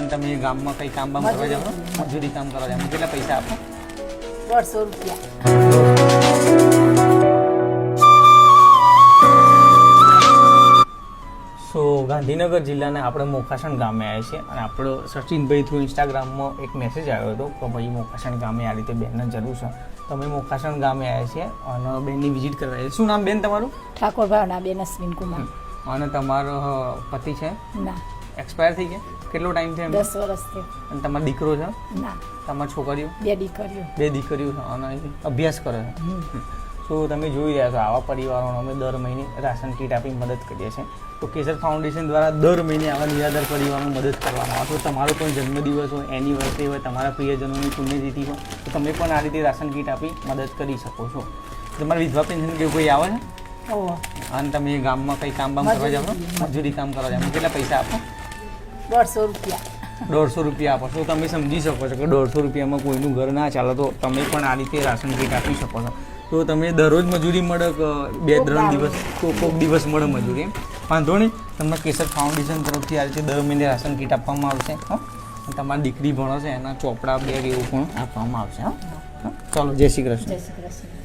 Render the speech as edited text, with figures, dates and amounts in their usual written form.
અને તમે ગામમાં કંઈ કામ બામ કરવા જાઓ મજૂરી કામ કરવા જાઓ કેટલા પૈસા આપો? 150 રૂપિયા. સો ગાંધીનગર જિલ્લાના આપણે મોખાસણ ગામે આવ્યા છીએ અને આપણો સચિનભાઈ થ્રુ ઇન્સ્ટાગ્રામમાં એક મેસેજ આવ્યો હતો કે ભાઈ મોખાસણ ગામે આ રીતે બેનને જરૂર છે. તમે મોખાસણ ગામે આવ્યા છીએ અને બેનની વિઝિટ કરવા આવ્યા. શું નામ બેન તમારું? ઠાકોર ભાવનાબેન અશ્વિન કુમાર. અને તમારો પતિ છે ના, એક્સપાયર થઈ ગયા? કેટલો ટાઈમ થયો? 10 વર્ષ થયો. અને તમારો દીકરો છે? ના, તમારી છોકરીઓ? 2 દીકરીઓ. 2 દીકરીઓ છે અને અભ્યાસ કરે છે. તો તમે જોઈ રહ્યા છો આવા પરિવારોને અમે દર મહિને રાશન કીટ આપી મદદ કરીએ છીએ. તો કેસર ફાઉન્ડેશન દ્વારા દર મહિને આવા નિરાધાર પરિવારોને મદદ કરવામાં આવે. તો તમારો પણ જન્મદિવસ હોય, એનિવર્સરી હોય, તમારા પ્રિયજનોની પુણ્યતિથિ હોય તો તમે પણ આ રીતે રાશન કીટ આપી મદદ કરી શકો છો. તમારા વિધવા પેન્શન કે કોઈ આવે છે? ઓહો. અને તમે ગામમાં કંઈ કામ બામ કરવા જાઓ મજૂરી કામ કરવા જાઓ કેટલા પૈસા આપો? 150 રૂપિયા. 150 રૂપિયા આપો. તો તમે સમજી શકો છો કે 150 રૂપિયામાં કોઈનું ઘર ના ચાલે તો તમે પણ આ રીતે રાશન કીટ આપી શકો છો. તો તમે દરરોજ મજૂરી મળે કે 2-3 દિવસ કોઈક દિવસ મળે મજૂરી એમ વાંધો નહીં. તમને કેસર ફાઉન્ડેશન તરફથી આ રીતે દર મહિને રાશન કીટ આપવામાં આવશે. હા, તમારી દીકરી ભણો છે એના ચોપડા બેગ એવું પણ આપવામાં આવશે. હા, ચાલો જય શ્રી કૃષ્ણ. જય શ્રી કૃષ્ણ.